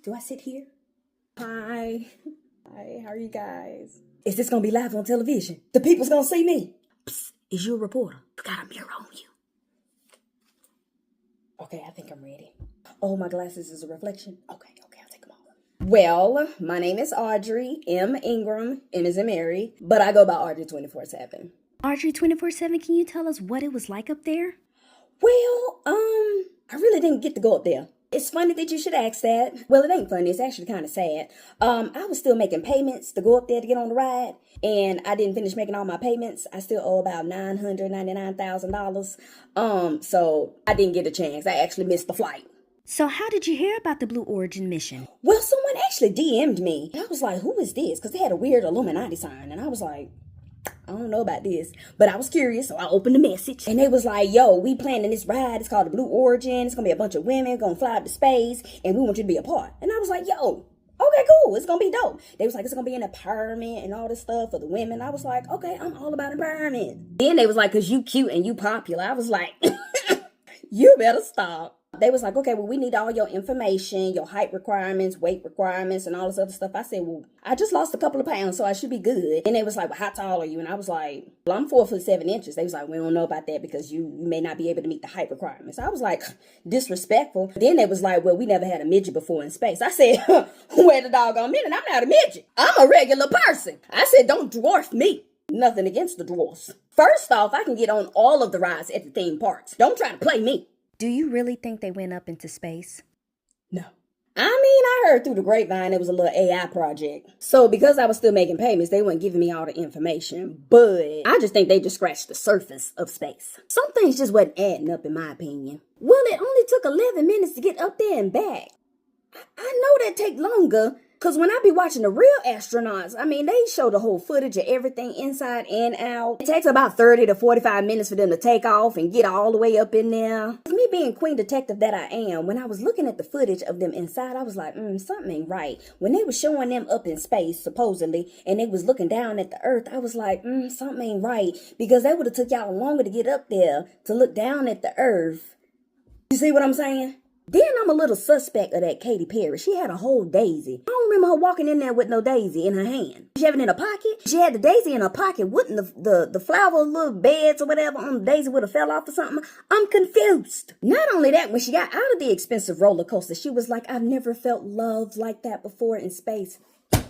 Do I sit here? Hi. Hi, how are you guys? Is this gonna be live on television? The people's gonna see me. Psst, is you a reporter? You got a mirror on you. Okay, I think I'm ready. Oh, my glasses is a reflection? Okay, I'll take them off. Well, my name is Audrey M. Ingram, M as in Mary, but I go by Audrey 24/7. Audrey 24/7, can you tell us what it was like up there? Well, I really didn't get to go up there. It's funny that you should ask that. Well, it ain't funny. It's actually kind of sad. I was still making payments to go up there to get on the ride, and I didn't finish making all my payments. I still owe about $999,000. So I didn't get a chance. I actually missed the flight. So how did you hear about the Blue Origin mission? Well, someone actually DM'd me. And I was like, who is this? Because they had a weird Illuminati sign. And I was like, I don't know about this, but I was curious, so I opened the message, and they was like, yo, we planning this ride. It's called the Blue Origin. It's gonna be a bunch of women gonna fly up to space, and we want you to be a part. And I was like, yo, okay, cool, it's gonna be dope. They was like, it's gonna be an empowerment and all this stuff for the women. I was like, okay, I'm all about empowerment. Then they was like, cause you cute and you popular. I was like, you better stop. They was like, okay, well, we need all your information, your height requirements, weight requirements, and all this other stuff. I said, well, I just lost a couple of pounds, so I should be good. And they was like, well, how tall are you? And I was like, well, I'm 4'7". They was like, we don't know about that because you may not be able to meet the height requirements. I was like, disrespectful. Then they was like, well, we never had a midget before in space. I said, wait a doggone minute, I'm not a midget. I'm a regular person. I said, don't dwarf me. Nothing against the dwarfs. First off, I can get on all of the rides at the theme parks. Don't try to play me. Do you really think they went up into space? No. I heard through the grapevine it was a little AI project. So because I was still making payments, they weren't giving me all the information. But I just think they just scratched the surface of space. Some things just wasn't adding up in my opinion. Well, it only took 11 minutes to get up there and back. I know that take longer. Because when I be watching the real astronauts, they show the whole footage of everything inside and out. It takes about 30 to 45 minutes for them to take off and get all the way up in there. Me being queen detective that I am, when I was looking at the footage of them inside, I was like, something ain't right. When they were showing them up in space, supposedly, and they was looking down at the earth, I was like, something ain't right. Because they would have took y'all longer to get up there to look down at the earth. You see what I'm saying? Then I'm a little suspect of that Katy Perry. She had a whole daisy. I don't remember her walking in there with no daisy in her hand. She have it in her pocket. She had the daisy in her pocket. Wouldn't the flower little beds or whatever on the daisy would have fell off or something? I'm confused. Not only that, when she got out of the expensive roller coaster, she was like, I've never felt love like that before in space. What?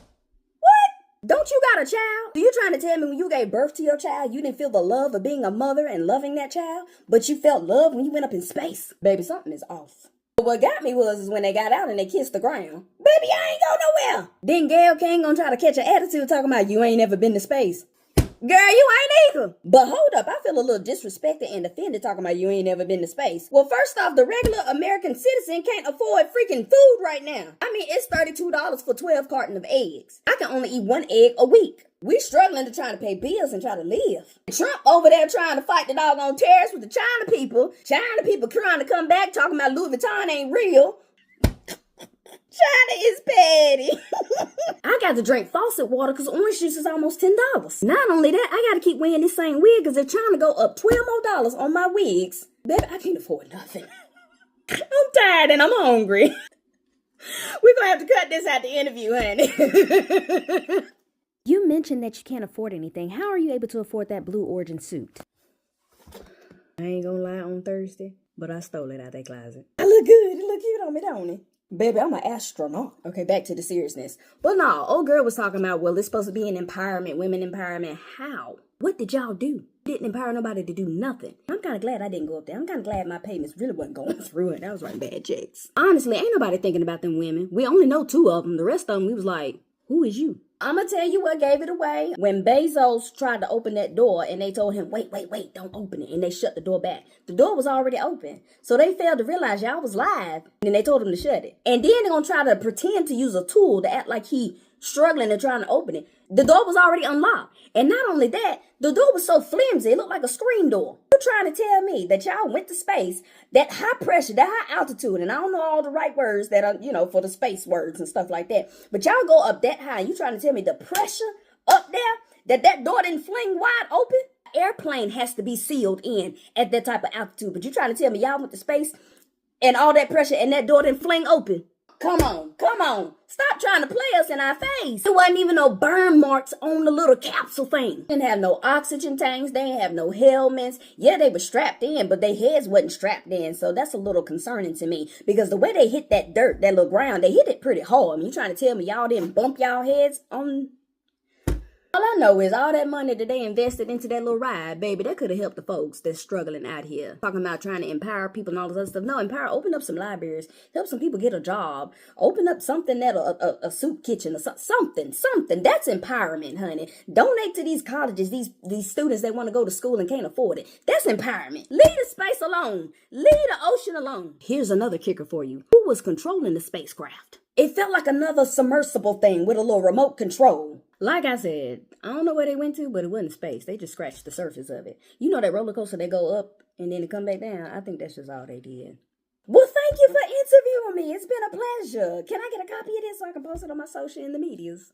Don't you got a child? Are you trying to tell me when you gave birth to your child, you didn't feel the love of being a mother and loving that child, but you felt love when you went up in space? Baby, something is off. What got me was when they got out and they kissed the ground. Baby, I ain't go nowhere. Then Gail King gonna try to catch an attitude talking about you ain't never been to space. Girl, you ain't either. But hold up, I feel a little disrespected and offended talking about you ain't never been to space. Well, first off, the regular American citizen can't afford freaking food right now. It's $32 for 12 cartons of eggs. I can only eat one egg a week. We struggling to try to pay bills and try to live. Trump over there trying to fight the doggone terrorists with the China people. China people trying to come back talking about Louis Vuitton ain't real. China is petty. I got to drink faucet water because orange juice is almost $10. Not only that, I got to keep wearing this same wig because they're trying to go up $12 more on my wigs. Baby, I can't afford nothing. I'm tired and I'm hungry. We're going to have to cut this out the interview, honey. You mentioned that you can't afford anything. How are you able to afford that Blue Origin suit? I ain't gonna lie, on Thursday, but I stole it out that closet. I look good. It look cute on me, don't it? Baby, I'm an astronaut. Okay, back to the seriousness. But no, old girl was talking about, well, it's supposed to be an empowerment, women empowerment. How? What did y'all do? Didn't empower nobody to do nothing. I'm kind of glad I didn't go up there. I'm kind of glad my payments really wasn't going through it. I was writing bad checks. Honestly, ain't nobody thinking about them women. We only know 2 of them. The rest of them, we was like, who is you? I'm going to tell you what gave it away. When Bezos tried to open that door and they told him, wait, don't open it. And they shut the door back. The door was already open. So they failed to realize y'all was live. And they told him to shut it. And then they're going to try to pretend to use a tool to act like he struggling and trying to open it. The door was already unlocked. And not only that, the door was so flimsy, it looked like a screen door. You're trying to tell me that y'all went to space, that high pressure, that high altitude, and I don't know all the right words that are, for the space words and stuff like that. But y'all go up that high, and you trying to tell me the pressure up there, that door didn't fling wide open? Airplane has to be sealed in at that type of altitude. But you trying to tell me y'all went to space and all that pressure and that door didn't fling open? Come on. Stop trying to play us in our face. There wasn't even no burn marks on the little capsule thing. Didn't have no oxygen tanks. They didn't have no helmets. Yeah, they were strapped in, but their heads wasn't strapped in. So that's a little concerning to me because the way they hit that dirt, that little ground, they hit it pretty hard. I mean, you trying to tell me y'all didn't bump y'all heads on... All I know is all that money that they invested into that little ride, baby, that could have helped the folks that's struggling out here. Talking about trying to empower people and all this other stuff. No, open up some libraries. Help some people get a job. Open up something that a soup kitchen or something. That's empowerment, honey. Donate to these colleges, these students that want to go to school and can't afford it. That's empowerment. Leave the space alone. Leave the ocean alone. Here's another kicker for you. Who was controlling the spacecraft? It felt like another submersible thing with a little remote control. Like I said, I don't know where they went to, but it wasn't space. They just scratched the surface of it. You know that roller coaster, they go up and then they come back down? I think that's just all they did. Well, thank you for interviewing me. It's been a pleasure. Can I get a copy of this so I can post it on my social and the medias?